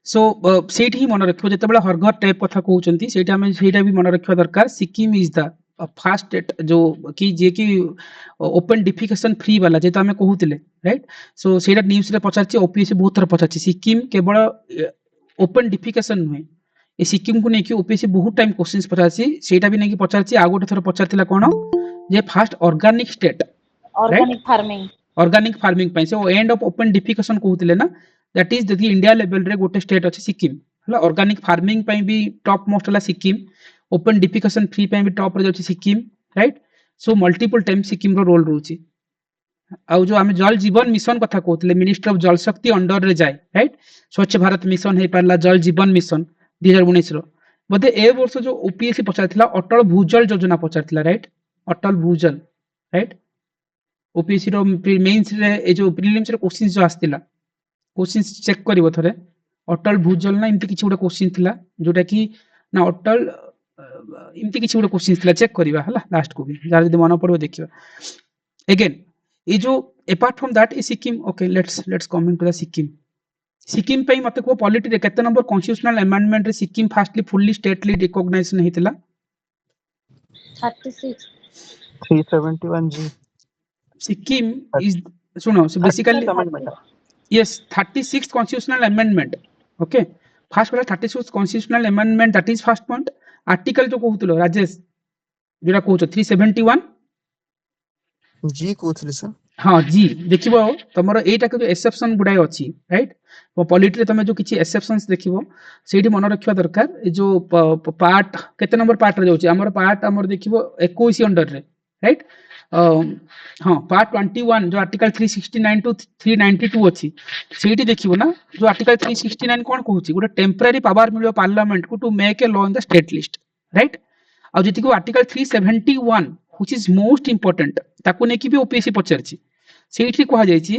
सो सेठी ही मन रखियो जेतेबेला हरघर टाइप कथा कहउचंती सेटा भी मन रखियो दरकार Sikkim is the fast state जो कि जे कि ओपन डिफिकेशन फ्री वाला जेतो हमें कहउतिले राइट सो सेटा न्यूज रे पचारछि ओपीएससी बहुत थर पचारछि सिक्किम केवल ओपन डिफिकेशन नुहे ए सिक्किम को नेकी ओपीएससी बहुत टाइम क्वेश्चंस पचारछि सेटा भी नेकी पचारछि आ गोटे थर पचारथिला कोन जे first organic state organic farming पे so end of open defecation कहउतिले ना दैट इज देखि इंडिया लेवल रे गोटे स्टेट अछि सिक्किम हला ऑर्गेनिक फार्मिंग पे भी टॉप मोस्ट हला सिक्किम ओपन डिफिकेशन फ्री पे भी टॉप रे जाछि Sikkim right so multiple time Sikkim रो रोल रहउछि आउ जो आमे जल जीवन मिशन कथा कहउतिले मिनिस्टर ऑफ जल शक्ति अंडर रे जाय राइट स्वच्छ भारत मिशन हे पारला जल जीवन मिशन 2019 रो बदे ए वर्ष जो ओपीएससी पचारथिला अटल भूजल योजना पचारथिला राइट अटल भूजल राइट ओपीएससी रो मेंस रे ए जो प्रीलिम्स रे क्वेश्चंस जो आस्तिला क्वेश्चंस चेक करिवो थरे अटल भूजल ना इमति किछि गोटे क्वेश्चन थिला जोटा कि ना अटल इमति किछि गोटे क्वेश्चन थिला चेक करिवा हला लास्ट को भी जार जदी मन पड़ो देखिवा अगेन ए जो apart from that is Sikkim okay let's coming to the Sikkim Sikkim पे मते को पॉलिटी रे केते नंबर कॉन्स्टिट्यूशनल अमेंडमेंट रे Sikkim firstly fully stately recognization हेतिला 36 371 जी सिक्किम इज सुनो so basically yes 36th constitutional amendment okay first वाला 36th constitutional amendment that is first point article जो कहउतलो राजेश जेरा कहउछ 371 जी कहउथले सर हां जी देखिबो तमरो एटा के जो एक्सेप्शन गुडाय अछि राइट वो पॉलिटी रे तमे जो किछि एक्सेप्शंस देखिबो सेठी मन रखिबा दरकार ए जो पार्ट केते नंबर पार्ट रे जाउछि हमर पार्ट हमर देखिबो 21 अंडर रे राइट हाँ पार्ट 21 जो आर्टिकल 369 टू 392 अछि सेठी देखिबो ना जो आर्टिकल 369 कोन कहउछि गोटे टेम्पररी पावर मिलियो पार्लियामेंट को to make a law in the state list right आ जति को article 371 which is most important ताको नेकी भी ओपीएससी पचारछि सेठी कहा जायछि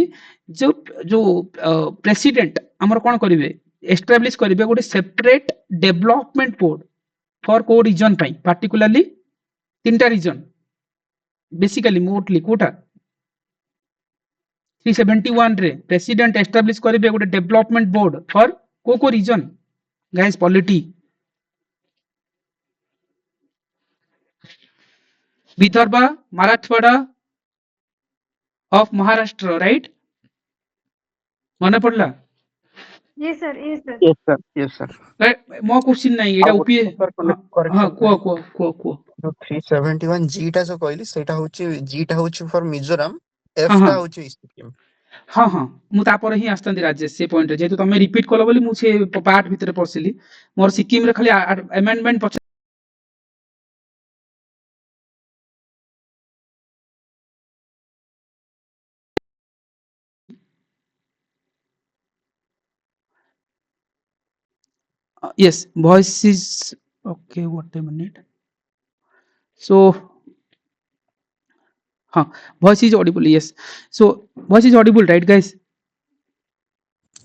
जो जो प्रेसिडेंट हमर कोन करिवे एस्टैब्लिश करिवे गोटे सेपरेट डेवलपमेंट बोर्ड फॉर को रीजन पई पार्टिकुलरली तीनटा रीजन बेसिकली मोटली कोटा 371 रे प्रेसिडेंट एस्टैब्लिश करिवे गोटे डेवलपमेंट बोर्ड फॉर को region guys polity Vidarbha Marathwada of Maharashtra right मने पड़ला यस सर यस सर मो क्वेश्चन नहीं एटा ओपी हां को 371 जी टा जो कहली सेटा होची जी टा होची फॉर मिजोरम एफ टा होची सिक्किम हां हां मु तापर ही आस्तंदी राजेश से पॉइंट रे जेतु तमे रिपीट करलो बोली मु से पार्ट भीतर पसिली मोर सिक्किम रे खाली amendment yes voice is okay what a minute so voice is audible yes so voice is audible right guys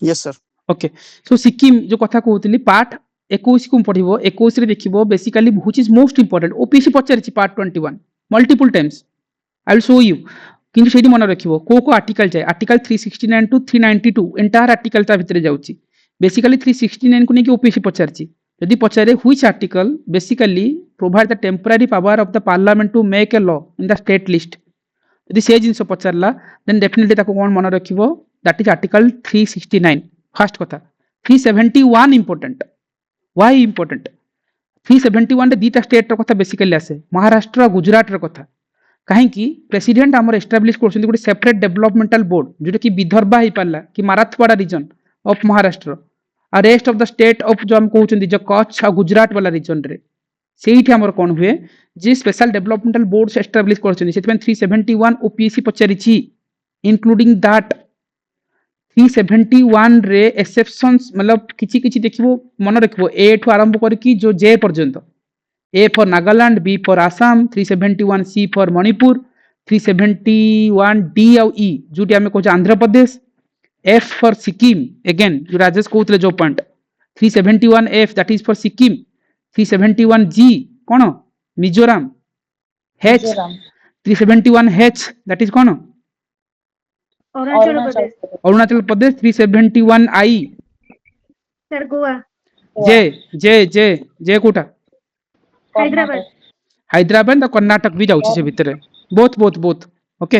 yes sir okay so Sikkim जो कथा कहउतली पार्ट 21 को पढिबो 21 रे देखिबो basically which is most important OPSC पचारछि part 21 multiple times I will show you किंतु सेठी मन रखिबो को आर्टिकल जाय आर्टिकल 369 टू 392 एंटायर आर्टिकल ता भितरे जाउछि बेसिकली 369 को नेकी ओपीसी पचारछि यदि पचारे which article basically provide the temporary power of the parliament to make a law in the state list यदि से जिंस पचारला देन डेफिनेटली ताको कोन मन रखिबो दैट इज आर्टिकल 369 फर्स्ट कथा 371 इंपोर्टेंट व्हाई इंपोर्टेंट 371 रे दीटा स्टेट रो कथा बेसिकली आसे महाराष्ट्र गुजरात रो कथा काहे कि प्रेसिडेंट हमर एस्टैब्लिश करछन गुटे सेपरेट डेवलपमेंटल बोर्ड जोटा कि विदर्भ ही पाला कि मराठवाड़ा रीजन ऑफ महाराष्ट्र आ rest of the state of जो हम कहउछन जो कच्छ आ गुजरात वाला रीजन रे सेठी हमर कोन हुए जे स्पेशल डेवलपमेंटल बोर्ड से एस्टैब्लिश करछन सेति 371 ओपीएससी पचारिछि इंक्लूडिंग दैट 371 रे एक्सेप्शंस मतलब किछि किछि देखिबो मन रखिबो ए ठु आरंभ करकी जो जे पर्यंत A for Nagaland B for Assam 371 C for Manipur 371 D और ई जोटी हमें कहछ Andhra Pradesh F for Sikkim again जो राजेश कहउतले जो point 371 F that is for Sikkim 371 G कोन Mizoram H 371 H that is कोन अरुणाचल प्रदेश 371 I सर गोवा जे जे जे जे कोटा हैदराबाद ହାଇଦ୍ରାବାଦ ଆଉ କର୍ଣ୍ଣାଟକ ବି ଯାଉଛି ସେ ଭିତରେ both okay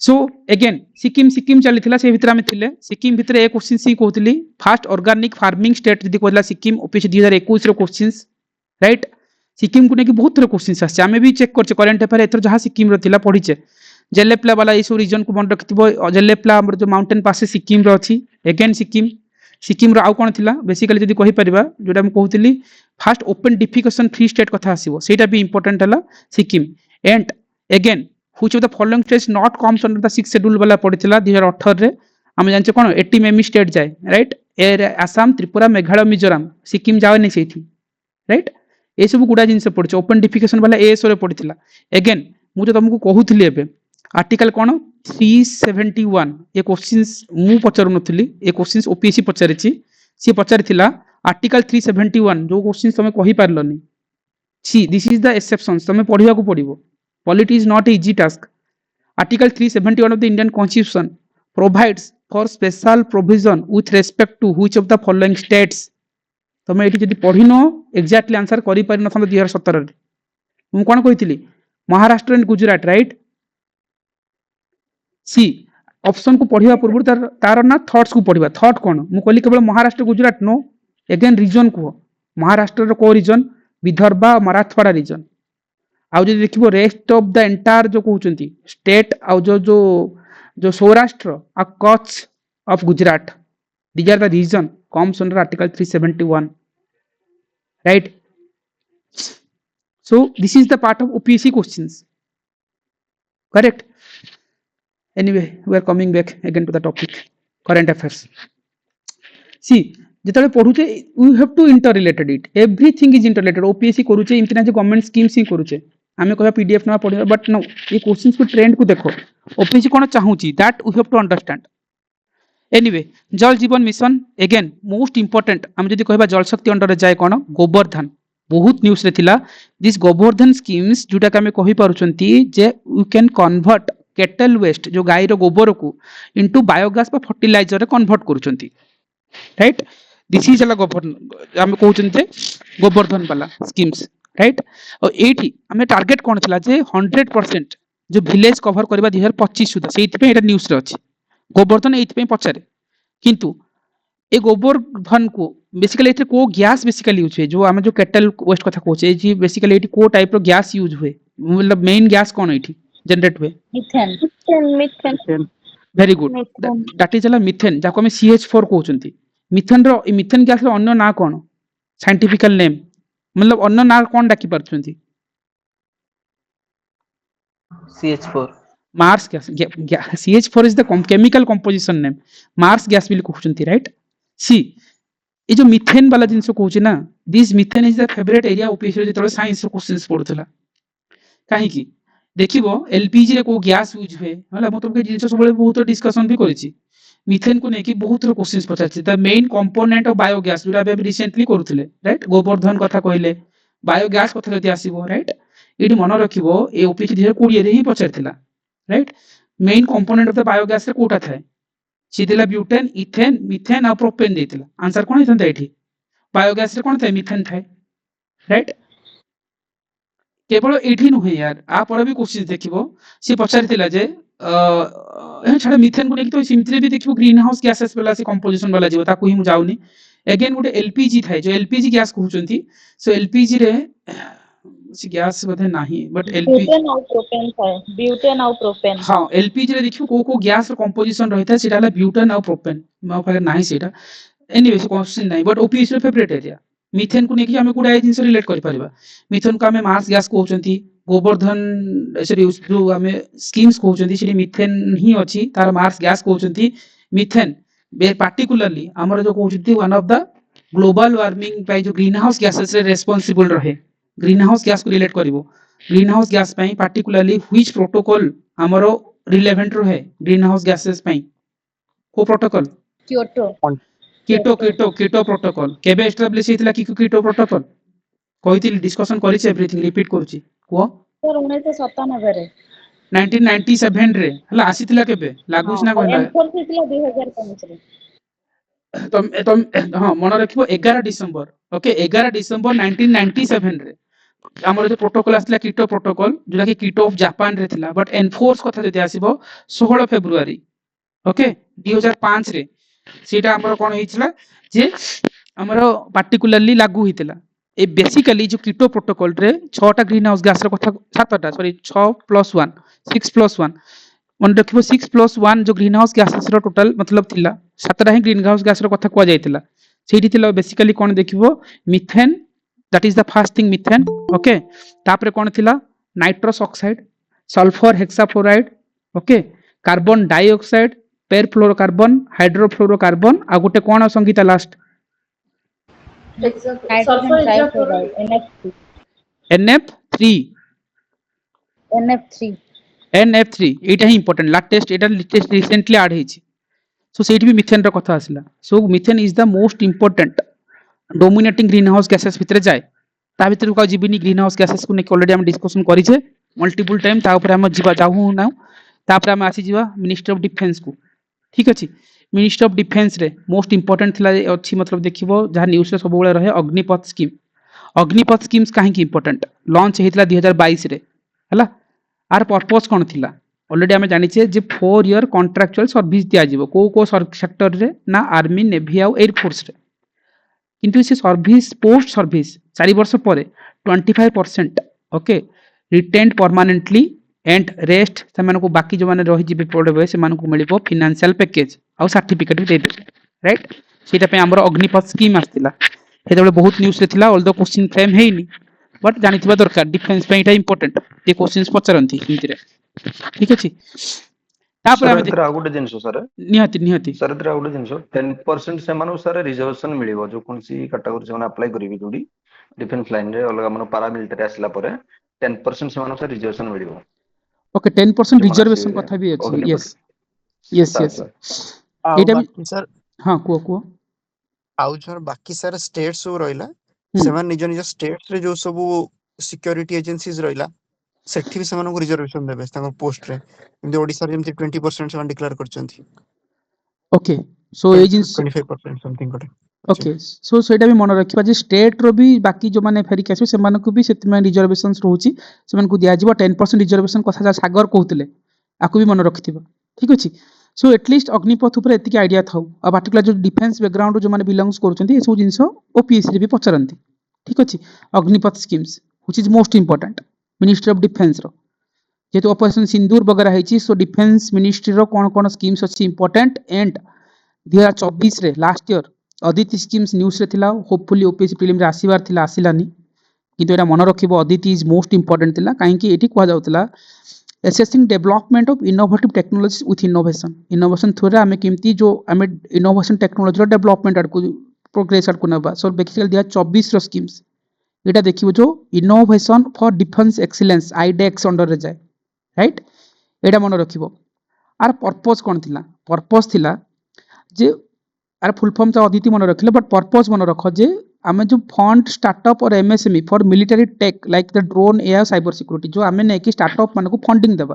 so again Sikkim ଚାଲିଥିଲା ସେ ଭିତରେ ଆମେ ଥିଲେ ସିକିମ ଭିତରେ ଏ କ୍ୱେଶ୍ଚିନ୍ ସି କହୁଥିଲି ଫାଷ୍ଟ ଅର୍ଗାନିକ ଫାର୍ମିଂ ଷ୍ଟେଟ୍ ଯଦି କହିଲା ସିକିମ ଓପିଏସସି 2021 ର କ୍ୱେଶ୍ଚିନ୍ସ ରାଇଟ୍ ସିକିମକୁ ନେଇକି ବହୁତ ଥର କ୍ୱେଶ୍ଚିନ୍ସ ଆସିছে ଆମେ ବି ଚେକ୍ କରିଛେ କରେଣ୍ଟ ଆଫେୟାର ଏଥର ଯାହା ସିକିମର ଥିଲା ପଢିଛେ ଜେଲେପ୍ଲା ବାଲା ଏଇସବୁ ରିଜନକୁ ମନେ ରଖିଥିବ ଜେଲେପ୍ଲା ଆମର ଯୋଉ ମାଉଣ୍ଟେନ ପାସେସ୍ ସିକିମର ଅଛି ଏଗେନ୍ ସିକିମର ଆଉ କ'ଣ ଥିଲା ବେସିକାଲି ଯଦି କହିପାରିବା ଯୋଉଟା ମୁଁ କହୁଥିଲି fast open defecation free state कथा आसीबो सेटा भी इंपोर्टेंट हला Sikkim and again which of the following states not comes under the 6th schedule वाला पडितला 2018 रे हम जानचे कोन 80 मेमी स्टेट जाय राइट ए आसाम त्रिपुरा मेघालय मिजोरम सिक्किम जावे नै सेठी राइट ए सब गुडा जिंस पड़छ ओपन डिफिकेशन वाला एएसओ रे पडितला अगेन मु जो तुमको कहूथिली एबे आर्टिकल कोन 371 ये क्वेश्चंस मु पचारु नथली ए क्वेश्चंस ओपीएससी पचारिछि सी पचारिथिला आर्टिकल 371 जो क्वेश्चन तुम कहि पारलनी सी दिस इज द एक्सेप्शंस तुम पढ़िया को पड़िबो polity is not easy task article 371 of the Indian constitution provides for special provision with respect to which of the following states तुम एठी जदी पढ़िनो एग्जैक्टली आंसर करि पारि न 2017 रे मु कोन कहितली महाराष्ट्र एंड गुजरात राइट सी ऑप्शन को पढ़िया पूर्व तार ना थॉट्स को पढ़िबा थॉट कोन मु कहली केवल Maharashtra Gujarat no again region को महाराष्ट्र को रीजन विदर्भा मराठवाड़ा रीजन आउ जो देखिबो रेस्ट ऑफ द एंटायर जो कहउचंती स्टेट आउ जो जो जो सौराष्ट्र आ Kutch of Gujarat these are the region comes under article 371 right so this is the part of OPSC questions correct anyway we are coming back again to the topic current affairs सी जेतले पढुचे we have to inter related it everything is inter related OPSC करूचे इनतना जे government schemes ही करूचे आमे कहबा PDF ना पढिबा but no ये क्वेश्चंस को ट्रेंड को देखो ओपीएससी कोन चाहूची that we have to understand anyway Jal Jeevan mission again most important हम जदी कहबा जल शक्ति अंडर जाय कोन गोवर्धन बहुत न्यूज रे थिला दिस गोवर्धन स्कीम्स जोटा के हमें कहि पारुचंती जे you can convert cattle waste जो गाय रो गोबर को इनटू बायोगैस बा फर्टिलाइजर रे कन्वर्ट करूचंती राइट दिस इज अला गोवर्धन हम कहउचंती गोवर्धन वाला स्कीम्स राइट और एठी हमें टारगेट कोन थिला जे 100% जो विलेज कवर करबा 2025 सुधा सेति पे एटा न्यूज रे अछि गोवर्धन एति पे पचारे किंतु ए गोवर्धन को बेसिकली एथे को गैस बेसिकली यूज है जो हम जो केटल वेस्ट कथा कहउचे जी बेसिकली एठी को टाइप रो गैस यूज हुए मतलब मेन गैस कोन एठी जनरेट हुए methane very good that is अला मिथेन जाको हम CH4 कहउचंती मिथेन गैस रो अन्य ना कोन साइंटिफिकल नेम मतलब अन्य ना कोन डाकी परछंती CH4 marsh gas CH4 is the chemical composition name marsh gas बिल कहउचंती राइट सी ए जो मिथेन वाला जिंस कहउची ना this methane is the favourite area OPSC जेतले साइंस रो क्वेश्चंस पढुतला काहे की देखिबो एलपीजी रे को गैस यूज हुए हला म तुमके जिंस सबले बहुत डिस्कशन भी करिछि मिथेन को नेकी बहुत रो क्वेश्चंस पचाछि the main component of biogas जोटा बे रिसेंटली करूथिले राइट गोवर्धन कथा कहले बायोगैस कथा जति आसीबो राइट एडी मन रखिबो ए ओपीएससी 2020 रे ही पचारथिला right main component of the biogas रे कोटा थाए सीदेला ब्यूटेन इथेन मिथेन आ प्रोपेन देथिला आंसर कोन हेतन एठी बायोगैस रे कोन थाए मिथेन थाए राइट केवल एठी नुहे यार आ पर भी क्वेश्चन देखिबो से पचारथिला जे छाड़ा मिथेन को नेकी तो सिंपली भी देखिबो ग्रीन हाउस गैसेस वाला से कंपोजिशन वाला जीव ताकू ही मु जाउनी अगेन गोटे एलपीजी थाए जो एलपीजी गैस कहउचंती सो एलपीजी रे से गैस बधे नाही बट एलपीजी ब्यूटेन और प्रोपेन थाए ब्यूटेन और प्रोपेन हां एलपीजी रे देखिबो को गैस रो कंपोजिशन रहिता सेटा हला ब्यूटेन और प्रोपेन म पाखे नाही सेटा एनीवे से क्वेश्चन नाही बट ओपीएससी रो फेवरेट एरिया मिथेन को नेकी हमें गुडा जिंस रिलेट करि परिबा मिथेन को हमें मार्स गैस कहउचंती गोवर्धन सॉरी जो हमें स्कीम्स कहउचंती सेठी मिथेन ही अछि तार मार्स गैस कहउचंती मिथेन बे पार्टिकुलरली हमर जो कहउचंती one of the global warming पाई जो ग्रीन हाउस गैसेस रे रेस्पोंसिबल रहे ग्रीन हाउस गैस को रिलेट करिवो ग्रीन हाउस गैस पाई पार्टिकुलरली व्हिच प्रोटोकॉल हमरो रिलेवेंट रहे ग्रीन हाउस गैसेस पाई को प्रोटोकॉल क्योटो कीटो प्रोटोकॉल केबे एस्टैब्लिश हेतिला Kyoto protocol कहितिल discussion करिछ everything repeat करूची को सर 1997 रे 1997 रे हला आसीतिला केबे लागुस ना कहला एनफोर्स हेतिला 2005 रे ତମ ହଁ ମନେ ରଖିବ 11 ଡିସେମ୍ବର ଓକେ 11 ଡିସେମ୍ବର 1997 ରେ ଆମର ଯୋଉ ପ୍ରୋଟୋକଲ ଆସିଥିଲା କିଟୋ ପ୍ରୋଟୋକଲ ଯୋଉଟା କି କିଟୋ ଅଫ ଜାପାନ ରେ ଥିଲା ବଟ୍ ଏନଫୋର୍ସ କଥା ଯଦି ଆସିବ 16 ଫେବୃଆରୀ ଓକେ 2005 ରେ ସେଇଟା ଆମର କଣ ହେଇଥିଲା ଯେ ଆମର ପାର୍ଟିକୁଲାରଲି ଲାଗୁ ହେଇଥିଲା ଏ ବେସିକାଲି ଯୋଉ କିଟୋ ପ୍ରୋଟୋକଲ ରେ 6ଟା ଗ୍ରୀନ ହାଉस ଗ୍ୟାସ ର କଥା 7ଟା ସରି 6+1 6+1 ମନେ ରଖିବ 6+1 जो ग्रीन हाउस गैसेस रो टोटल मतलब थिला 7टा ही ग्रीन हाउस गैस रो कथा कुआ जायतिला सेठी थिला बेसिकली कोन देखिबो methane that is the first thing methane okay तापरे कोन थिला nitrous oxide sulphur hexafluoride okay carbon dioxide perfluorocarbon hydrofluorocarbon आ गोटे कोन Sangeeta last Hydrogen trifluoride, NF3. NF3 NF3. NF3 एटा ही इंपोर्टेंट लेटेस्ट एटा लेटेस्ट रिसेंटली ऐड हेछि सो सेठी भी मिथेन रो कथा आसिला so methane is the most important dominating greenhouse gases भितरे जाय ता भितर को जीविनी ग्रीन हाउस गैसेस को नेक ऑलरेडी हम डिस्कशन करिछे मल्टीपल टाइम ता ऊपर हम जीवा जाहु ना तापर हम आसी जीवा मिनिस्टर ऑफ डिफेंस को ठीक अछि मिनिस्टर ऑफ डिफेंस रे मोस्ट इंपोर्टेंट थिला अछि मतलब देखिबो जहा न्यूज़ रे सब बेले रहे अग्निपथ स्कीम्स काहे की इंपोर्टेंट लॉन्च हेतिला 2022 रे हला आर पर्पस कोन थिला ऑलरेडी हमें जानि छे जे 4 ईयर कॉन्ट्रैक्चुअल सर्विस दिया जीवो को सेक्टर रे ना आर्मी नेवी आ एयर फोर्स रे किंतु से सर्विस पोस्ट सर्विस 4 वर्ष पर 25% okay retained permanently and rest से को बाकी जो माने रही जिबे पड़बे से को मिलिबो फाइनेंशियल पैकेज आ सर्टिफिकेट भी दे देबे राइट सेटा पे हमर अग्निपथ स्कीम आस्तिला हेतबे बहुत न्यूज़ रे थिला ऑल द क्वेश्चन फ्रेम हेइनी बट जानिथिबा दरकार डिफेंस पे एटा इंपोर्टेंट ये क्वेश्चंस पचरंती हिंदी रे ठीक अछि तापर हम सर आगुटे जिंस सर निहाती सर इधर आगुटे जिंस 10% से मानु सर रिजर्वेशन मिलिबो जो कोनसी कैटेगरी से माने अप्लाई करिवि जोडी डिफेंस लाइन रे अलग मानो पारा मिलिटरी आसला परे 10% से मानु सर रिजर्वेशन मिलिबो ओके 10% रिजर्वेशन कथा भी अछि यस यस यस आउ एटा भी बाकी सर हां को आउ जो बाकी सर स्टेट्स सब रहिला सेमान निज निज स्टेट्स रे जो सब सिक्योरिटी एजेंसीज रहिला सेठी भी सेमान को रिजर्वेशन देबे तांको पोस्ट रे इंदे ओडिसा रे जेमति 20% सेमान डिक्लेयर करचंती ओके सो ए जिंस 25% समथिंग कोटे ओके सो सेटा भी मन रखिबा जे स्टेट रो भी बाकी जो माने फेरी केसो से मानको भी सेति रिजर्वेशंस रहउची सेमान को दिया जिवो 10% रिजर्वेशन कथा जा सागर कहउतले आकु भी मन रखिथिबो ठीक अछि सो एटलीस्ट अग्निपथ ऊपर एतिक आइडिया थाउ आ पार्टिकुलर जो डिफेंस बैकग्राउंड जो माने बिलोंग्स करचंती ए सब जिंस ओपीएससी रे भी पचरंती ठीक अछि Agnipath schemes which is most important ministry of defence रो जेतु ऑपरेशन सिंदूर वगैरह हेची सो डिफेंस मिनिस्ट्री रो कोन कोन स्कीम्स अछि इंपोर्टेंट एंड 2024 रे last year Aditi schemes news रे थिला होपफुली ओपीएससी प्रीलिम रे आसीबार थिला आसिलानी किंतु एटा मन रखिबो अदिति इज मोस्ट इंपोर्टेंट थिला काहे कि एठी कोहा जाउतला assessing development of innovative technologies with innovation through रे हमें केमती जो हमें इनोवेशन टेक्नोलॉजी रो डेवलपमेंट आड़ को प्रोग्रेस आड़ को नबा सो बेसिकली 2024 रो स्कीम्स एटा देखिबो जो innovation for defence excellence iDEX under रे जाय राइट एटा मन रखिबो आर पर्पस कोन थिला पर्पस थिला जे आर फुल फॉर्म तो अदिति मन रखिले बट पर्पस मन रख जे आमे जो फंड स्टार्टअप और MSME for military tech like the drone AI cyber security जो आमे ने कि स्टार्टअप मन को फंडिंग देबा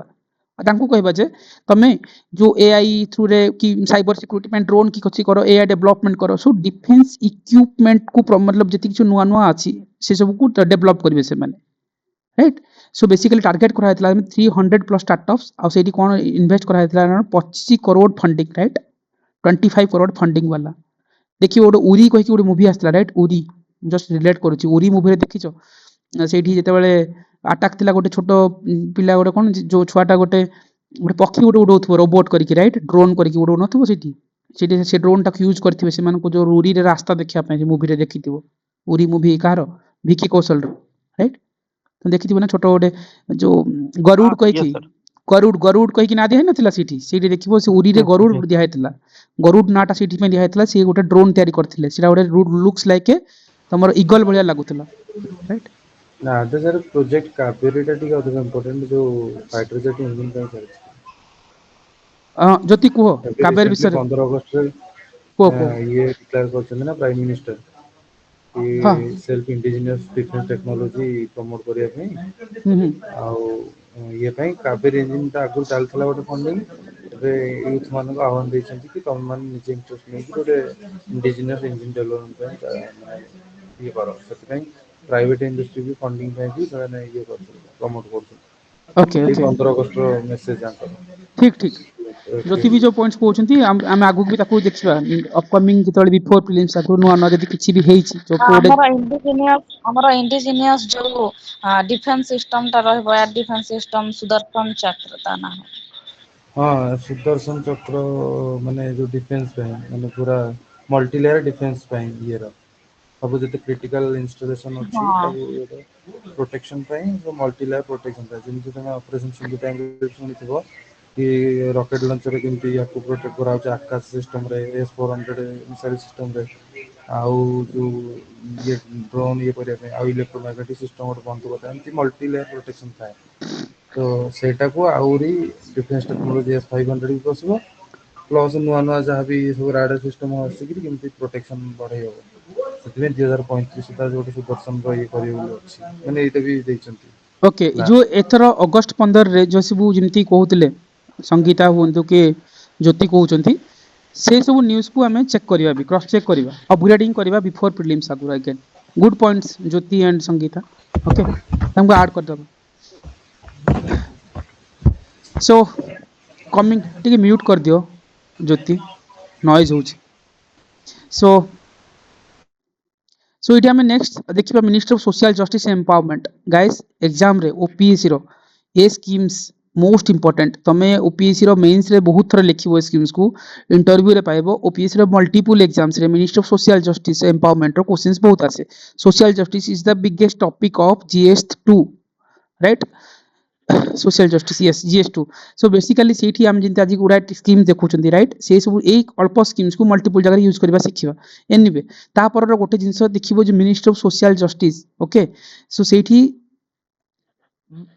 तांको कहबा जे तमे जो एआई थ्रू रे कि साइबर सिक्योरिटी में ड्रोन की कछि करो एआई डेवलपमेंट करो सो डिफेंस इक्विपमेंट को मतलब जति कि नुआ नुआ अछि से सब को डेवलप करबे से माने राइट सो बेसिकली टारगेट करा हेतला 300 प्लस स्टार्टअप्स आ सेठी कोन इन्वेस्ट करा हेतला 25 crore funding right 25 crore funding वाला देखिए गोटे उरी कहि गोटे मूवी आसला राइट उरी जस्ट रिलेट करूची उरी मूवी रे देखिछो सेठी जेते बेले अटैक थिला गोटे छोटो पिला गोटे कोन जो छुआटा गोटे गोटे पक्षी गोटे उडौथबो रोबोट करके राइट ड्रोन करके उडौ नथबो सेठी सेठी से ड्रोन टा यूज करथिबे से मान को जो उरी रे रास्ता देखिया पे मूवी रे देखिथिबो Uri movie car Vicky Kaushal row right तो देखिथिबो ना छोटो गोटे जो गरुड़ कहि कि गरुड़ कहि कि ना दिया नथिला सेठी सेठी देखिबो से उरी रे गरुड़ दिया हेतला गरुड़ नाटा सेठी पे दिया हेतला से गोटे ड्रोन तयारी करथिले सेटा गोटे लुक्स लाइक तमर ईगल भलिया लागुतला राइट ना तो सर प्रोजेक्ट कावेरीटा टिक अधिक इंपोर्टेंट जो फाइटर जेट इंजन का सर ज्योति कुह कावेरी विषय 15 अगस्त रे को ये डिक्लेयर करछन ना प्राइम मिनिस्टर हाँ self indigenous defence technology promote करिया पई ଆଉ ଇଏ ପାଇଁ କାବେରୀ ଇଞ୍ଜିନଟା ଆଗରୁ ଚାଲିଥିଲା ଗୋଟେ ଫଣ୍ଡିଂ। ଏବେ ୟୁଥ୍ ମାନଙ୍କୁ ଆହ୍ୱାନ ଦେଇଛନ୍ତି କି ତମେମାନେ ନିଜେ ଇଣ୍ଟରେଷ୍ଟ ନେଇକି ଗୋଟେ ଇଣ୍ଡିଜିନିୟସ୍ ଇଞ୍ଜିନ ଡେଭଲପମେଣ୍ଟ ପାଇଁ ମାନେ ଇଏ କର। ସେଥିପାଇଁ ପ୍ରାଇଭେଟ ଇଣ୍ଡଷ୍ଟ୍ରି ବି ଫଣ୍ଡିଂ ପାଇଁ ବି ସେମାନେ ଇଏ କରୁଛନ୍ତି, ପ୍ରମୋଟ କରୁଛନ୍ତି। ଓକେ ଏଇ ଓକେ 15 ଅଗଷ୍ଟର ମେସେଜ ଆଙ୍କର। ଠିକ୍ ଠିକ୍। ଜ୍ୟୋତି ବି ଯୋଉ ପଏଣ୍ଟସ୍ କହୁଛନ୍ତି ଆମେ ଆଗକୁ ବି ତାକୁ ଦେଖିବା ଅପକମିଂ ଯେତେବେଳେ ବିଫୋର ପ୍ରିଲିମ୍ସ ଆଗରୁ ନୂଆ ନୂଆ ଯଦି କିଛି ବି ହେଇଛି ଯୋଉ ଗୋଟେ ଆମର ଇଣ୍ଡିଜିନିୟସ୍ ଯୋଉ ଡିଫେନ୍ସ ସିଷ୍ଟମ ଟା ରହିବ, ଏୟାର ଡିଫେନ୍ସ ସିଷ୍ଟମ ସୁଦର୍ଶନ ଚକ୍ର ତା ନାଁ। ହଁ ସୁଦର୍ଶନ ଚକ୍ର ମାନେ ଯୋଉ ଡିଫେନ୍ସ ପାଇଁ ମାନେ ପୁରା ମଲ୍ଟି ଲେୟାର ଡିଫେନ୍ସ ପାଇଁ ଇଏର ସବୁ ଯେତେ କ୍ରିଟିକାଲ ଇନଷ୍ଟଲେସନ ଅଛି ହଁ ତାକୁ ପ୍ରୋଟେକ୍ସନ ପାଇଁ ମଲ୍ଟି ଲେୟାର ପ୍ରୋଟେକ୍ସନ ପାଇଁ। ଯେମିତି ତମେ ଅପରେସନ ସିନ୍ଦୁର ଟାଇମରେ ଶୁଣିଥିବ କି ରକେଟ ଲଞ୍ଚରରେ କେମିତି ୟାକୁ ପ୍ରୋଟେକ୍ଟ କରାହଉଛି ଆକାଶ ସିଷ୍ଟମରେ, S-400 ମିସାଇଲ ସିଷ୍ଟମରେ, ଆଉ ଯୋଉ ଇଏ ଡ୍ରୋନ୍ ଇଏ କରିବା ପାଇଁ, ଆଉ ଇଲେକ୍ଟ୍ରୋମାଗ୍ନେଟିକ ସିଷ୍ଟମ ଗୋଟେ ବନ୍ଦ କରିବା ପାଇଁ, ଏମିତି ମଲ୍ଟି ଲେୟାର ପ୍ରୋଟେକ୍ସନ ଥାଏ। ତ ସେଇଟାକୁ ଆହୁରି ଡିଫେନ୍ସ ଟେକ୍ନୋଲୋଜି S-500 ବି ପଶିବ, ପ୍ଲସ୍ ନୂଆ ନୂଆ ଯାହାବି ସବୁ ରାଡାର ସିଷ୍ଟମ ଆସିକିରି କେମିତି ପ୍ରୋଟେକ୍ସନ ବଢେଇ ହବ। ସେଥିପାଇଁ 2035 ସୁଦ୍ଧା ଗୋଟେ ସୁଦର୍ଶନର ଇଏ କରିବେ ବୋଲି ଅଛି, ମାନେ ଏଇଟା ବି ଦେଇଛନ୍ତି। ଓକେ। ଯୋଉ ଏଥର ଅଗଷ୍ଟ 15ରେ ଯୋଉ ସବୁ ଯେମିତି କହୁଥିଲେ ସଙ୍ଗୀତା ହୁଅନ୍ତୁ କି ଜ୍ୟୋତି କହୁଛନ୍ତି, ସେ ସବୁ ନ୍ୟୁଜ୍କୁ ଆମେ ଚେକ୍ କରିବା ବି, କ୍ରସ୍ ଚେକ୍ କରିବା, ଅପଗ୍ରେଡିଂ କରିବା ବିଫୋର ପ୍ରିଲିମ୍ସ ଆଗରୁ again. Good points Jyoti and Sangeeta. Okay, ତାଙ୍କୁ ଆଡ୍ କରିଦେବା। ସୋ କମିଂ, ଟିକେ म्यूट କରିଦିଅ ଜ୍ୟୋତି, ନଏଜ୍ ହଉଛି। सो ये नेक्स्ट देखिए ministry of social justice empowerment guys exam रे ओपीएससी रो ए स्कीम्स मोस्ट इंपोर्टेंट। तमें ओपीएससी रो मेंस रे बहुत थर लिखिबो स्कीम्स को, इंटरव्यू रे पाइबो। ओपीएससी रो मल्टीपल एग्जाम्स रे ministry of social justice empowerment रो क्वेश्चंस बहुत आसे। Social justice is the biggest topic of GS two, right? Social justice yes GS two. So basically सेठी हम जिंता आज गुडा स्कीम देखुछंती, राइट? से सब एक अल्प स्कीम्स को मल्टीपल जगह यूज करबा शिखिबा। एनीवे ता पर गोटे जिंस देखिबो जे ministry of social justice, okay. So सेठी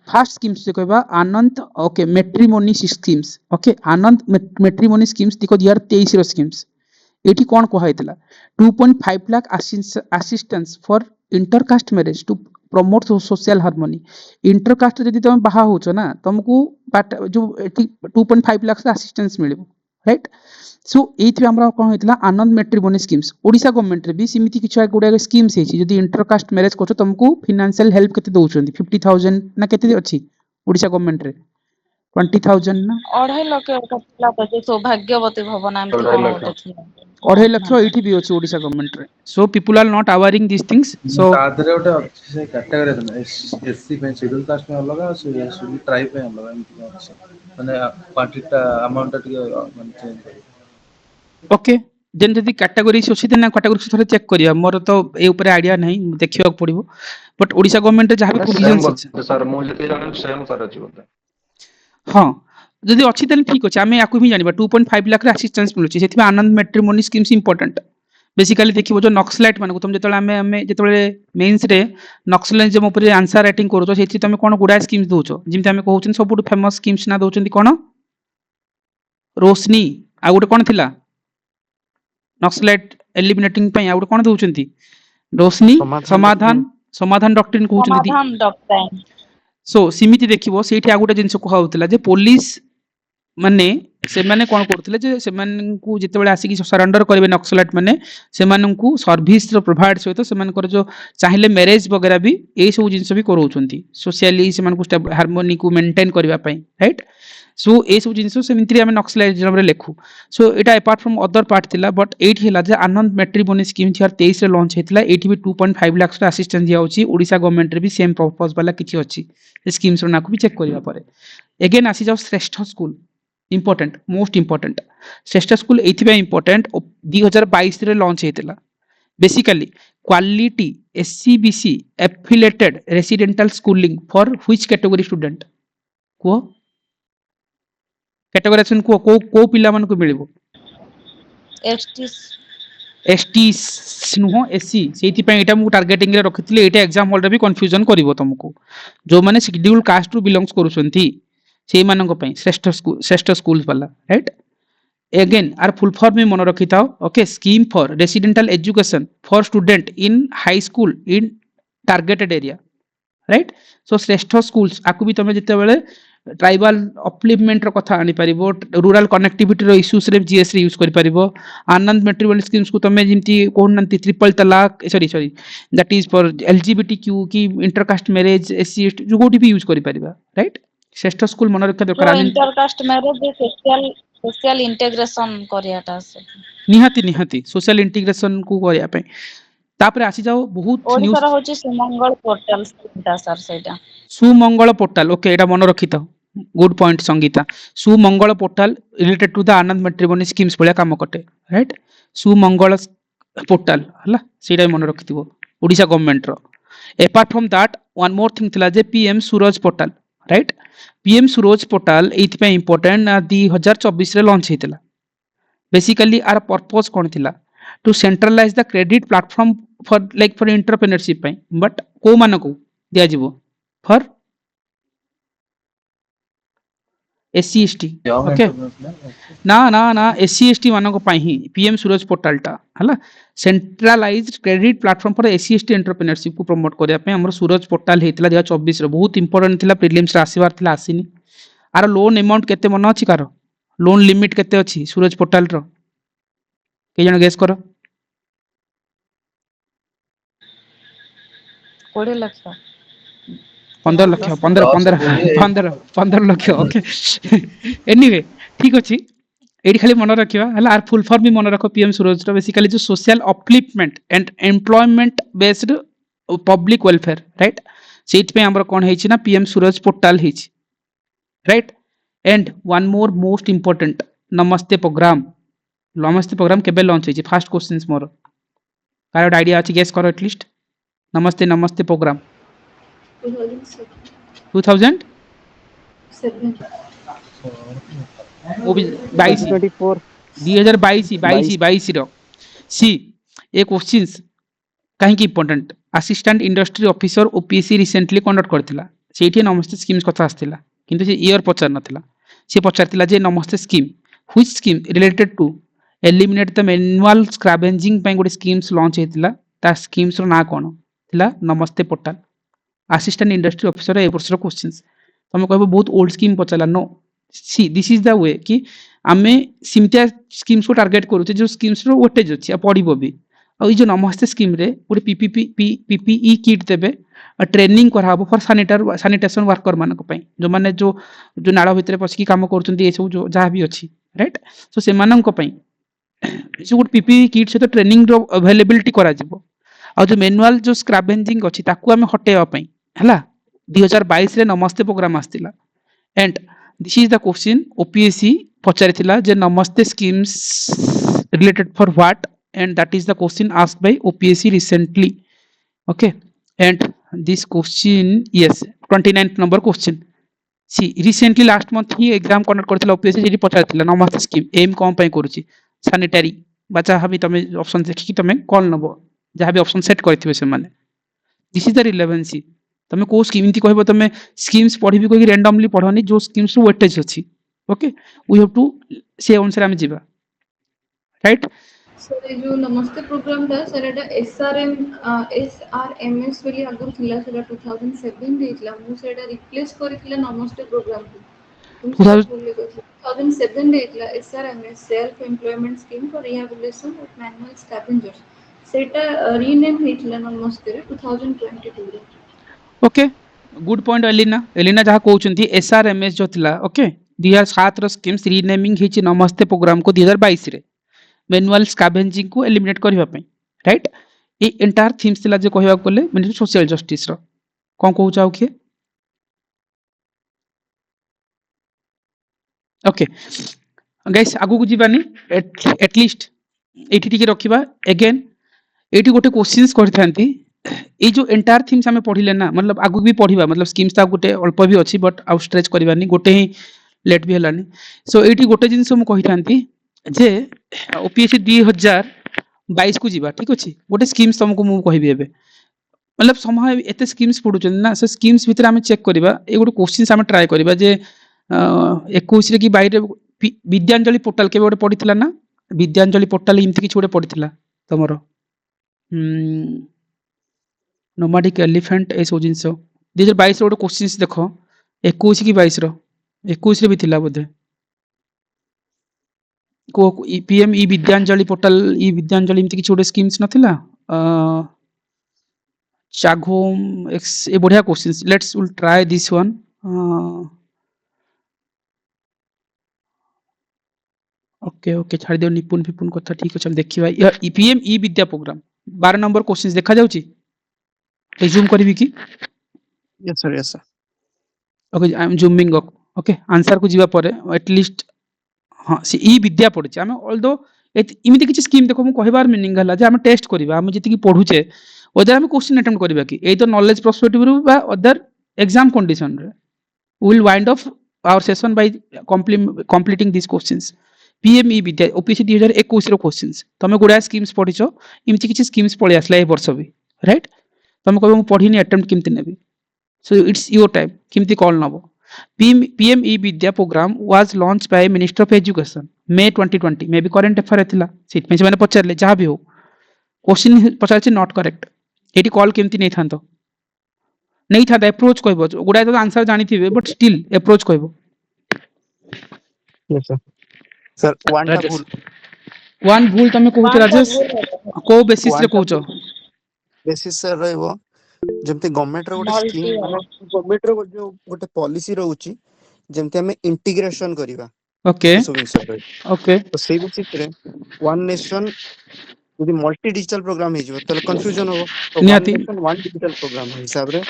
फास्ट स्कीम्स से कहबा Anand, okay, matrimony schemes, okay, Anand matrimony schemes देखो 2023 रो स्कीम्स। एठी कोन कहा हैतला 2.5 lakh assistance for intercaste marriage to promote social harmony. Intercaste जदि तुम बाहा होचो ना तुमको जो 2.5 लाख असिस्टेंस मिलिबो, राइट? सो एथि हमरा कोन हैतला Anand matrimony schemes. Odisha government रे भी सिमिति किछ गुडा स्कीम्स हेछि। जदि इंटरकास्ट मैरिज करछो तुमको फाइनेंशियल हेल्प केते दउछंती 50,000 ना केते अछि ओडिसा गवर्नमेंट रे 20,000 ना 2.5 ଲକ୍ଷ ଗୋଟେ ଥିଲା ତ, ଯୋଉ ସୌଭାଗ୍ୟବତୀ ଭବନ ଏମିତି 2.5 କଣ ଲକ୍ଷ। ଗୋଟେ ଥିଲା। 2.5 लाख एठी भी अछि ओडिसा गवर्नमेंट रे। So people are not awaring this things. So ତା ଦେହରେ ଗୋଟେ ଅଛି ସେ କ୍ୟାଟାଗୋରୀ ଏସସି ପାଇଁ, ସିଡ୍ୟୁଲ କାଷ୍ଟ ପାଇଁ ଅଲଗା, ସିଡ୍ୟୁଲ ଟ୍ରାଇବ ପାଇଁ ଅଲଗା, ଏମିତି କଣ ଅଛି। ମାନେ କ୍ୱାଣ୍ଟିଟିଟା ଆମାଉଣ୍ଟଟା ଟିକେ ମାନେ ଚେଞ୍ଜ କରିବ। ओके देन जदि कैटेगरीज अछि देन कैटेगरीज थोड़े चेक करिया। मोर तो ए ऊपर आईडिया नहीं, देखियो पड़िबो। बट ओडिसा गवर्नमेंट रे जहां भी सेम प्रोविजंस अछि, बोलते सर ମୁଁ ଯେତିକି ଜାଣିଛି ସେମ୍ ସାର୍ ଅଛି ବୋଧେ। हां जदि अछि देन ठीक अछि। आमे याकू भी जानिबा 2.5 लाख रे असिस्टेंस मिलुछि। सेथिबा आनंद मैट्रिमोनी स्कीम्स इंपोर्टेंट। बेसिकली देखिबो जो नक्सलाइट मानको तुम जेतले आमे जेतले मेंस रे नक्सलाइजम ऊपर आंसर राइटिंग करूछो, सेथि तमे कोन गुडा स्कीम्स दोछो। जिमते आमे कहउछन सबुठ फेमस स्कीम्स ना दोछन्ती कोन रोशनी, आ गुटे कोन थिला नक्सलाइट एलिमिनेटिंग ପାଇଁ ଆଉ ଗୋଟେ କଣ ଦଉଛନ୍ତି ରୋशनी समाधान समाधान डॉक्ट्रिन कहउଛନ୍ତି। ସମାଧାନ ଡକ୍ଟରାଇନ। सो सिमिति देखिबो सेठी आ गुटे जिंस कहउतला जे पुलिस माने सेमाने कोन करथले जे सेमानकु जेतेबेले आसी कि सरेंडर करबे नक्सलाइट माने सेमानकु सर्विस रो प्रोवाइड सहित सेमानकर जो चाहिले मैरिज वगैरह भी ए सब जिंस भी करउछंती सोशली सेमानकु हार्मोनी को मेंटेन करबा पई, राइट? सो ए सब जिंस सेमिति आमे नक्सलाइजम रे लेखु। सो एटा अपार्ट फ्रॉम अदर पार्ट थिला, बट एठी हिला जे आनंद मैट्रिमोनी स्कीम 2023 रे लॉन्च हेतला। एठी भी 2.5 लाख रा असिस्टेंस दिया होची। ओडिसा गवर्नमेंट रे भी सेम पर्पस वाला किछि अछि। ए स्कीम्स रो नाकु भी चेक करिया परे। अगेन आसी जाओ Shreshtha school, important, most important. Shreshtha school एथि बे इंपोर्टेंट 2022 रे लॉन्च हेतला। Basically quality SCBC affiliated residential schooling for which category student को कैटेगराइजेशन को पिला मन को मिलिबो एसटी एसटी नुह एससी। सेति पे एटा मु टारगेटिंग रे रखितले। एटा एग्जाम हॉल रे भी कंफ्यूजन करिवो तुमको जो माने शेड्यूल कास्ट रु बिलोंग्स करूछंती सेई मानन को पे श्रेष्ठ स्कूल वाला, right? again R full form में मन रखी था okay scheme for residential education for student in high school in targeted area right so Shreshtha schools आकु भी तुम जिते ट्राइबल अपलिपमेंट रो कथा आनी परिबो रूरल कनेक्टिविटी रो इश्यूज रे जीएस रे यूज करि परिबो आनंद मैट्रिमोनियल स्कीम्स को तुम जिमती कोहनंती ट्रिपल तलाक sorry that is for LGBTQ की इंटरकास्ट मैरिज एससी एसटी जो कोठी भी यूज करि परिबा राइट श्रेष्ठ स्कूल मन रखा दरकार इंटरकास्ट मैरिज सोशल इंटीग्रेशन करियाटा से निहाती निहाती सोशल इंटीग्रेशन को करिया पे तापर आसी जाओ बहुत न्यूज ओडिसा रा होची सुमंगल पोर्टल स्कीमटा सर सेटा सुमंगल पोर्टल ओके एटा मन रखी था good point Sangeeta Sumangal portal related to the Anand matrimony schemes भलिया काम कटे राइट सुमंगल पोर्टल हला सेटा मन रखिथिबो ओडिसा गवर्नमेंट रो apart from that one more thing थिला जे PM Suraj portal right PM Suraj portal एथि पे इंपोर्टेंट 2024 रे लॉन्च हेतिला बेसिकली आर पर्पस कोन थिला to centralize the credit platform for entrepreneurship पे बट को मानको दिया जिवो फॉर एससी एसटी ओके ना ना ना एससी एसटी मानको पाई ही पीएम सूरज पोर्टल टा हला centralised credit platform for SC ST entrepreneurship को प्रमोट करिया पे हमर सूरज पोर्टल हेतिला 2024 रे बहुत इंपोर्टेंट थिला प्रीलिम्स रे आसीबार थिला आसीनी आर लोन अमाउंट केते मन अछि कार लोन लिमिट केते अछि सूरज पोर्टल रो के जण गेस करो 20 लाख 15 लक्ष 15 लक्ष ओके एनीवे ठीक अछि एडी खाली मन रखिबा हला आर फुल फॉर्म भी मन रखो पीएम सूरज रो बेसिकली जो social upliftment and employment based public welfare right सेट पे हमर कोन हेछि ना पीएम सूरज पोर्टल हेछि right and one more most important Namaste program केबे लॉन्च हेछि फर्स्ट क्वेश्चंस मोर कार आइडिया अछि गेस करो एटलीस्ट नमस्ते प्रोग्राम 2000 वो भी 2022 रो सी ए क्वेश्चंस कहीं की important assistant industry officer OPSC recently conduct करथिला सेठी नमस्ते स्कीम्स कथा आस्थिला किंतु से ईयर पचार नथिला से पचारथिला जे Namaste scheme which scheme related to eliminate the manual scavenging पे गोटे स्कीम्स लॉन्च हेतिला ता स्कीम्स रो ना कोन थिला Namaste portal assistant industry officer ए वर्ष रो क्वेश्चंस तुम कहबो बहुत ओल्ड स्कीम पचाला नो सी दिस इज द वे कि आमे सिमतिया स्कीम्स को टारगेट करू जो स्कीम्स रो वेटेज अछि आ पडिबो भी आ जो नमस्ते स्कीम रे गोटे पीपीई किट देबे ट्रेनिंग कराबो फॉर सैनिटेशन वर्कर मानक पई जो माने जो नाड़ा भितरे पसिकी काम करचंती ए सब जो जहा भी अछि राइट सो से मानक पई जो गोटे पीपीई किट से तो ट्रेनिंग रो अवेलेबिलिटी करा जिवो आ जो मैनुअल जो स्क्रैवेजिंग अछि ताकू आमे हटेवा पई हला 2022 रे नमस्ते प्रोग्राम आस्तिला and this is the question OPSC पचारिथिला जे Namaste schemes related for what and that is the question asked by OPSC recently okay and this question yes 29th number question see recently last month he exam conduct करथिला OPSC JD पचारथिला नमस्ते scheme M कोन पय करूची sanitary बचा हबी तमे option देखि तमे call नबो जहा भी option set करथिबे से माने दिस इज द रिलेवेंसी तमे को स्कीम इनती कहबो तमे स्कीम्स पढी भी कोइ रैंडमली पढोनी जो स्कीम्स रो वेटेज अछि ओके वी हैव टू से अनुसार हम जीवा राइट सर जो नमस्ते प्रोग्राम था सर एटा एसआरएमएस वाली आगु थिला सर 2007 देइतला मु सेटा रिप्लेस करथिला नमस्ते प्रोग्राम को 2007 देइतला SRMS self employment scheme for rehabilitation of manual scavengers सेटा रीनेम हेइतला नमस्ते रे 2022 रे ओके गुड पॉइंट एलिना जहा कहउचंती एसआरएमएस जो थिला ओके 2007 रो स्कीम्स रीनेमिंग हेछि नमस्ते प्रोग्राम को 2022 रे मैनुअल स्कैवेंजिंग को एलिमिनेट करबा पई राइट ए एंटायर थीम्स थिला जे कहबा कोले मिनिस्टर सोशल जस्टिस रो कोन कहउ चाउ के ओके गाइस आगु को जीबानी एटलीस्ट एठी टिके रखिबा अगेन एठी गोटे क्वेश्चंस करथांती ए जो एंटायर थीम्स हमें पढिले ना मतलब आगु भी पढिबा मतलब स्कीम्स ता गोटे अल्प भी अछि बट आउ स्ट्रेच करबानी गोटे ही लेट भी हलानी सो एठी गोटे जिंस हम कहिथांती जे ओपीएससी 2022 को जीवा ठीक अछि गोटे स्कीम्स तुमको मु कहबी एबे मतलब समय एते स्कीम्स पडुचन ना से स्कीम्स भीतर हम चेक करबा ए गोटे क्वेश्चंस हम ट्राई करबा जे 21 रे की 22 रे विद्यांजलि पोर्टाल केबे गोटे पढ़िथिला ना विद्यांजलि पोर्टाल इमती किछ गोटे पढ़िथिला तमरो नोमाडिक एलिफेंट ए सब जिंस 2022 रो गोटे क्वेश्चंस देखो 21 की 22 रो 21 रे भी थिला बोधे को पीएम ई विद्यांजलि पोर्टाल ई विद्यांजलि इमती किछ गोटे स्कीम्स नथिला चाघोम एक्स ए बढ़िया questions let's will try this one okay okay छाड़ दियो निपुण विपुण कथा ठीक है चल देखिबा पीएम ई विद्या प्रोग्राम 12 नंबर क्वेश्चंस देखा जाउची रिज्यूम करबी की yes sir okay I am zooming up okay answer को जीवा परे एटलीस्ट हाँ से ई विद्या पढ़े आम अल्दो इमिति किसी स्कीम देखो मुझे कहबार मीनिंग है आम टेस्ट करवा आम जी पढ़ुचे ओदर आम क्वेश्चन अटेम्प्ट करवा कि ए तो नॉलेज पर्सपेक्टिव रु बा अदर एग्जाम कंडीशन रे will wind off our session by completing this questions PM E Vidya OPSC 2021 रो क्वेश्चंस तमे गुडा स्कीम्स पढ़िचो इमिति किसी स्कीम्स पळे आसला ए वर्ष भी राइट तमे कहबो मु पढ़िनी अटेम्प्ट किमति नेबी सो इट्स योर टाइम किमति कॉल नबो PM E-Vidya program was launched by Minister of Education May 2020 मे भी करंट अफेयर थिला सीट में से मैंने पचारले जहाँ भी हो क्वेश्चन पचारछि नॉट करेक्ट एटी कॉल केमती नहीं थांतो नहीं था अप्रोच कहबो गुडा तो आंसर जानी थिबे बट स्टिल अप्रोच कहबो यस सर वन टा भूल वन भूल तमे कहू राजेश को बेसिस रे कहू बेसिस सर रहबो जेमते गवर्नमेंट रो गोटे स्कीम माने गवर्नमेंट रो जो गोटे पॉलिसी रहउची जेमते हमें इंटीग्रेशन करिवा ओके सब सर ओके तो सेही बेसिस रे वन नेशन यदि मल्टी डिजिटल प्रोग्राम हे जिवो तले कंफ्यूजन हो तो वन निहाती नेशन वन डिजिटल प्रोग्राम हिसाब रे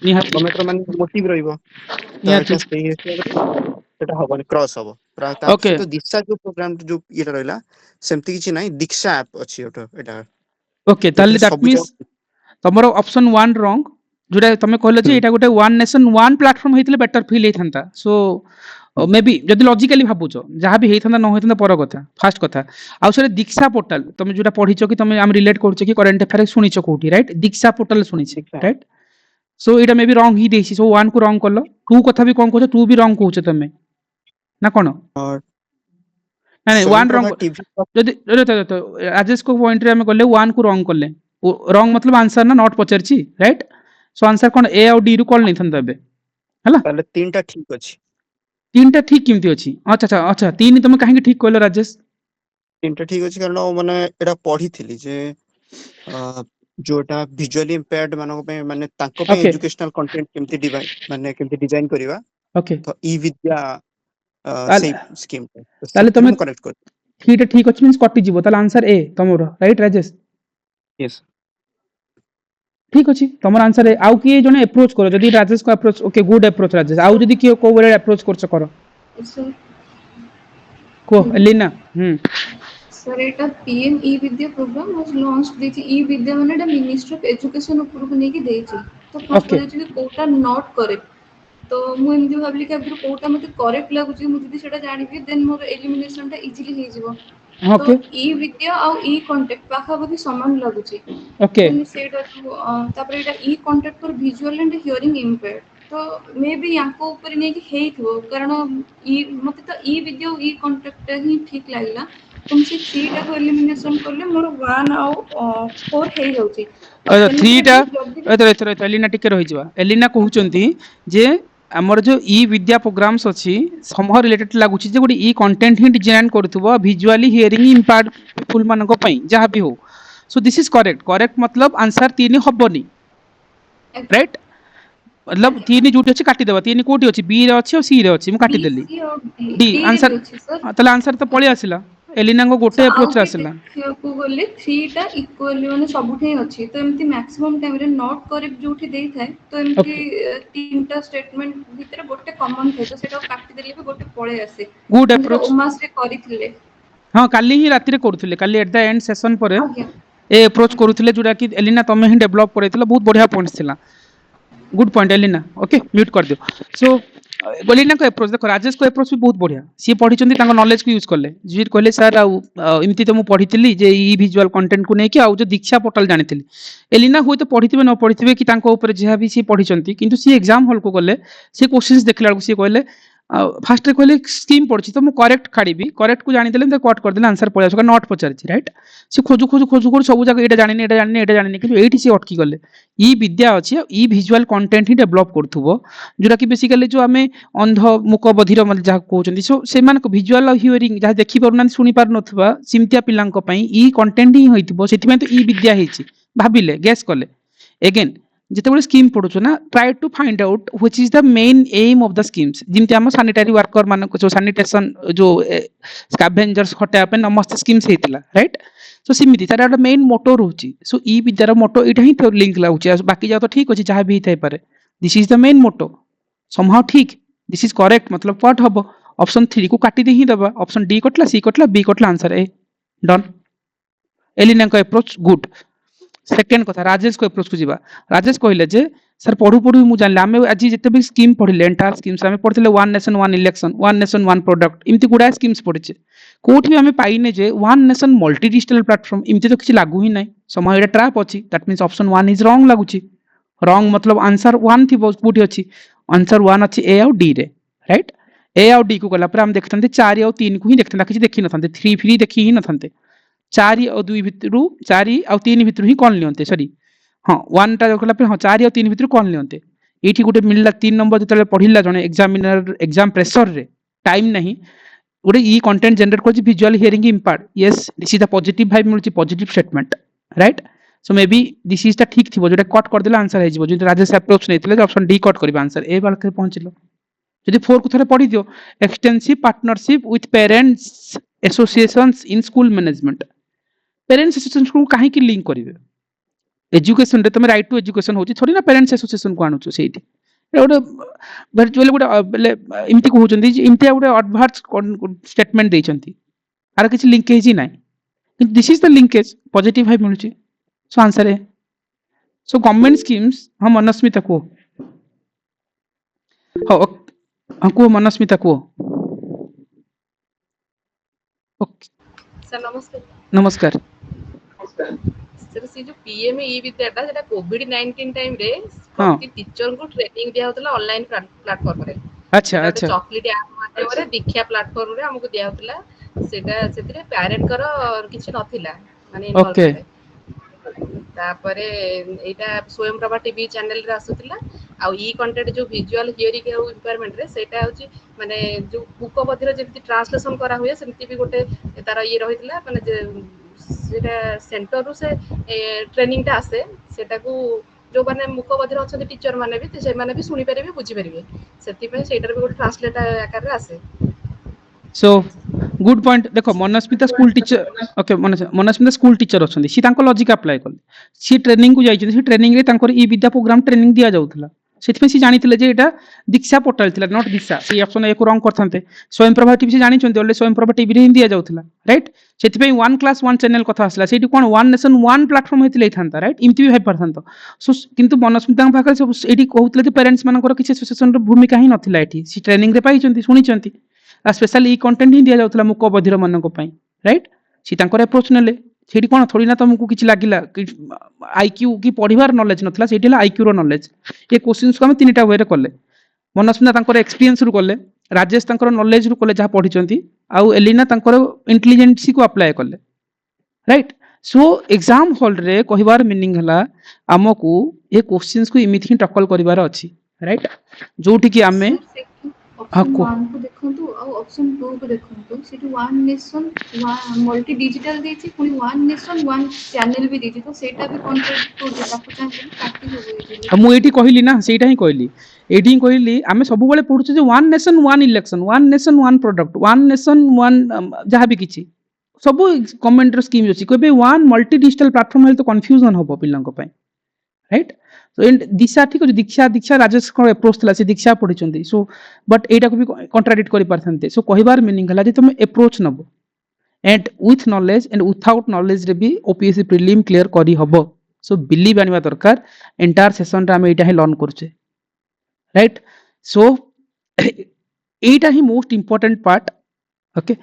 निहाती गवर्नमेंट रो माने मोटिव रहइबो तो निहाती एटा सेही सेटा हबन क्रॉस हबो ता ओके तो दीक्षा जो प्रोग्राम जो ये रहला सेमती किछि नाही दीक्षा ऐप अछि ओटा एटा ओके ताले दैट मींस तमरो ऑप्शन 1 रॉन्ग जोटा तमे कहले जे एटा गोटे वन नेशन वन प्लेटफॉर्म हेतले बेटर फील हेथंता सो मे बी जदि लॉजिकली भाबुचो जहां भी हेथंता न हेथंता पर कथा फास्ट कथा आ से दीक्षा पोर्टल तमे जोटा पढिचो कि तमे हम रिलेट करछो कि करंट अफेयर सुनिचो कोठी right Diksha portal सुनिछि right so Etah may be wrong ही देछि सो 1 को रॉन्ग करलो 2 कथा भी कोन कहछो 2 भी रॉन्ग कहछो तमे ना कोन नहीं 1 रॉन्ग जदि राजेश को पॉइंट रे हम गले 1 को रॉन्ग करले रॉन्ग मतलब आंसर ना नॉट पचारछि राइट सो आंसर कोन ए और डी रु कॉल नहीं थंदा बे हला ताले तीनटा ठीक अछि तीनटा ठीक किमती अछि अच्छा अच्छा अच्छा तीन तुम काहे ठीक कहलो राजेश तीनटा ठीक अछि कारण माने एटा पढिथिली जे जोटा विजुअली इंपेयर्ड मानको पे माने तांको पे Okay. एजुकेशनल कंटेंट केमती डिवाइन माने केमती डिजाइन करिवा ओके तो ई विद्या ताले- से स्कीम ताले तमे करेक्ट कर ठीक है ठीक अछि मींस कटि जीवो ताले आंसर ए तमरो राइट राजेश यस ठीक अछि तमर आंसर ए आउ की जने अप्रोच करो जदी राजेश को approach okay good approach Rajesh आउ जदी की को वेले अप्रोच करछ करो सर को लीना सर एटा PM E Vidya program was launch देछि ई विद्या माने एटा मिनिस्ट्री ऑफ एजुकेशन ऊपर को नेकी देछि तो फर्स्ट Okay. देछि कोटा नॉट करेक्ट तो मु एमदी भाबली कि अगर कोटा मते करेक्ट लागुछि मु जदी सेटा जानिबी देन मोर एलिमिनेशन टा इजीली हे जिवो ओके तो ई विद्या और ई कांटेक्ट पाखा पाखी समान लागुछि ओके तो सेटा तापर एटा e content for visual and hearing impaired तो मे बी याको ऊपर नै कि हेइथबो कारण ई मते तो ई विद्या और ई कांटेक्ट ही ठीक लागला तुम से 3 टा को एलिमिनेशन करले मोर 1 और 4 हे जाउछि अच्छा 3 टा एलिना टिके रहि जवा एलिना कहउचंती जे हमर जो ई विद्या प्रोग्राम्स अछि समह रिलेटेड लागुछि जे गोटे ई कंटेंट ही डिजाइन करथुबो विजुअली हियरिंग इंपेयर्ड पीपल मानको पई जहां भी हो so this is correct correct मतलब आंसर 3 हबनी राइट मतलब 3 जोटी अछि काटी देबा 3 कोठी अछि बी रे अछि और सी रे अछि मु काटी देली डी आंसर तले आंसर तो पळे आसिला एलिना को गोटे अप्रोच आसिला को बोले 3 टा इक्वली माने सबठे अछि तो एमती मैक्सिमम टाइम रे नॉट करेक्ट जोठी देई थाए तो एमती 3 टा स्टेटमेंट भीतर गोटे कॉमन थे तो सेटा काटी देले भी गोटे पळे आसे गुड अप्रोच ओमास रे करिथिले हां काली ही राती रे करथुले काली एट द एंड सेशन परे आज्ञा ए अप्रोच करूथिले जोडा कि एलिना तमे ही डेवलप करैथिला बहुत बढ़िया पॉइंट्स थिला good point Elina okay mute कर दियो सो एलिना को अप्रोच देखो राजेश को अप्रोच भी बहुत बढ़िया सी पढी चंदी तांको नॉलेज को यूज करले जी कहले सर इमती तो मु पढीथिली जे ई विजुअल कंटेंट को नै कि आउ जो दीक्षा पोर्टल जानिथिली एलिना होय तो पढीथिबे न पढीथिबे कि तांको ऊपर जेहा भी सी पढी चंती किंतु सी एग्जाम हॉल को गले सी क्वेश्चंस देखला सी कहले फास्ट रे कहले स्कीम पड़छि तो मु करेक्ट काढिबी करेक्ट को जानि देले कट कर देले आंसर पळे आसो नॉट पचारछि राइट से खोजु खोजु खोजु खोजु सब जगह एटा जानिनी एटा जानिनी एटा जानिनी कि एठी से अटकी गले ई विद्या अछि ई विजुअल कंटेंट ही डेवलप करथुबो जोरा कि बेसिकली जो आमे अंध मुक बधिर मतलब जा कहउछन्ती सो से मान को विजुअल हियरिंग जा देखि परनान सुनि पार नथबा सिमतिया पिलांक पई ई कंटेंट ही होइतिबो सेति तो ई विद्या हेछि भाबिले गेस कले अगेन जितेबाला स्कीम पढ़ुଛୁ ना try to find out which is the main aim of the schemes जिमती हम सैनिटरी वर्कर मान जो सैनिटेशन जो स्कैवेंजर्स हटाया पे नमस्त स्कीम्स हेतिला राइट सो सिमिति तार एउटा मेन मोटो रहउची सो ई विद्यार मोटो इटा ही लिंक लाउची बाकी जा तो ठीक अछि जहां भी हिथाय पारे this is the main motto somehow ठीक दिस इज करेक्ट मतलब व्हाट हबो ऑप्शन 3 को काटी दे ही दबा ऑप्शन डी कटला सी कटला बी कटला आंसर ए डन एलिना को अप्रोच गुड सेकेंड कथा राजेश को अप्रोच को जीवा राजेश कहले जे सर पढ़ु पढ़ु मु जानले आमे आज जते भी स्कीम पढ़िले एंटायर स्कीम्स आमे पढ़थिले one nation one election one nation one product इमति गुडा स्कीम्स पढ़िचे कोठी भी आमे पाइने जे one nation multi digital platform इमति तो किछि लागू ही नै समय एटा ट्रैप अछि that means option 1 is wrong लागुची रॉन्ग मतलब आंसर 1 थी कोठी अछि आंसर 1 अछि ए और डी रे राइट ए और डी को गला पर हम देखथनते 4 और 3 को ही देखथन किछि देखि नथनते 3 फ्री देखि ही नथनते 4 और 2 भितरु 4 और 3 भितरु ही कोन लियंते सॉरी हाँ 1 टा गला पे हाँ 4 और 3 भितरु कोन लियंते एठी गुटे मिलला 3 नंबर जतले पढिला जने एग्जामिनर एग्जाम प्रेशर रे टाइम नहीं गुटे ई कंटेंट जनरेट करछि visual hearing impact yes this is the positive vibe मिलछि positive statement right so maybe this is the ठीक थिबो जोटा कट कर देला आंसर हे जिवो जो राजेश अप्रोच नैतिले ऑप्शन डी कट करबा आंसर ए बालके पहुंचलो यदि 4 को थरे पढि दियो extensive partnership with parents associations in school management parents association को काहे की लिंक करिवे एजुकेशन रे तमे राइट टू एजुकेशन होची थोड़ी ना पेरेंट्स एसोसिएशन को आनुछु सेठी गोटे वर्चुअली गोटे बेले इमति कहउचंदी जे इमति गोटे एडवांस स्टेटमेंट दैचंती आर किछि लिंकेज ही नै this is the linkage positive हाई मिलुची सो आंसर है सो गवर्नमेंट स्कीम्स हम मनस्मिता को हाँ को मनस्मिता को ओके सर नमस्कार नमस्कार सर से जो पीएम ई विद्याटा जेटा कोविड 19 टाइम रे हाँ। प्रति टीचर को ट्रेनिंग दिया होतला ऑनलाइन प्लेटफॉर्म रे अच्छा अच्छा चॉकलेट ऐप माध्यम रे दीक्षा प्लेटफॉर्म रे हमको दिया होतला सेटा सेतरे पेरेंट कर किछि नथिला माने ओके तापरे एटा स्वयं प्रभा टीवी चैनल रे आसुतला आ ई कंटेंट जो विजुअल हियरिंग और इंपायरमेंट रे सेटा होची माने जो बुक बधिर जेमति ट्रांसलेशन करा हुए सेमति भी गोटे तार ये रहितला माने सेटा सेंटर रु से ट्रेनिंग टा आसे सेटा को जो माने मुख बधिर अछन टीचर माने भी से माने भी सुनि परिबे बुझि परिबे सेति पे सेटर भी गोटे ट्रांसलेट आकार रे आसे सो गुड पॉइंट देखो Manasmita school teacher okay Manasmita school teacher अछंदी सी तांको लॉजिक अप्लाई करले सी ट्रेनिंग को जाई सी ट्रेनिंग रे तांकर ई विद्या प्रोग्राम ट्रेनिंग दिया जाउथला सेति पे सी जानिथिले जे एटा दीक्षा पोर्टल थिला नॉट दिशा सी ऑप्शन ए को रॉन्ग करथनते स्वयं प्रभा टीवी से जानिछन्ते ओले स्वयं प्रभा टीवी रे ही दिया जाउथला राइट सेति पे वन क्लास वन चैनल कथा आसला सेति कोन वन नेशन वन प्लेटफॉर्म हेतिले थांता राइट इमति भी भाई परथांतो सो किंतु मनस्मिता पाखरे सब एठी कहउतले जे पेरेंट्स मानकर किछि एसोसिएशन रो भूमिका ही नथिला एठी सी ट्रेनिंग रे पाइचंती सुनिचंती स्पेशली ई कंटेंट ही दिया जाउतला मुको बधिर मानक पई राइट सी तांकर अप्रोच नेले सेठी कोन थोड़ी ना तुमको किछि लागिला आईक्यू की पढिबार नॉलेज नथला सेठी ला आईक्यू रो नॉलेज ए क्वेश्चंस को हम तीनटा वे रे करले मनस्मिता तांकर एक्सपीरियंस रु करले राजेश तांकर नॉलेज रु करले जहा पढिचंती आउ एलिना तांकर इंटेलिजेंसी को अप्लाई करले राइट सो एग्जाम हॉल रे कहिबार मीनिंग हला हमकु ए क्वेश्चंस को इमिति ही टकल करिवार अछि राइट जोठी कि हमें ऑप्शन 1 को देखंतु और ऑप्शन 2 को देखंतु सेटु वन नेशन मल्टी डिजिटल देछि पुनी वन नेशन वन चैनल भी देछि तो सेटा भी कॉन्ट्रैक्ट को ताको चाहि काटी हो मु एठी कहिली ना सेटा ही कहिली एठी ही कहिली आमे सब बेले पढुछु जे one nation one election one nation one product one nation one जहा भी किछि सब गवर्नमेंट रो स्कीम अछि कोबे वन मल्टी डिजिटल प्लेटफॉर्म हेल तो कंफ्यूजन होबो पिल्लांको पय राइट तो एंड दिशा ठीक अछि दीक्षा राजेश को अप्रोच थला से दीक्षा पढिचंती सो बट एटा को भी कॉन्ट्राडिक्ट करि परथनते सो कहिबार मीनिंग हला जे तुम approach Nebo and with knowledge and without knowledge रे भी ओपीएससी प्रीलिम क्लियर करी हबो सो बिलीव आनिबा दरकार एंटायर सेशन रे हम एटा ही लर्न करछे राइट सो एटा ही मोस्ट इंपोर्टेंट पार्ट ओके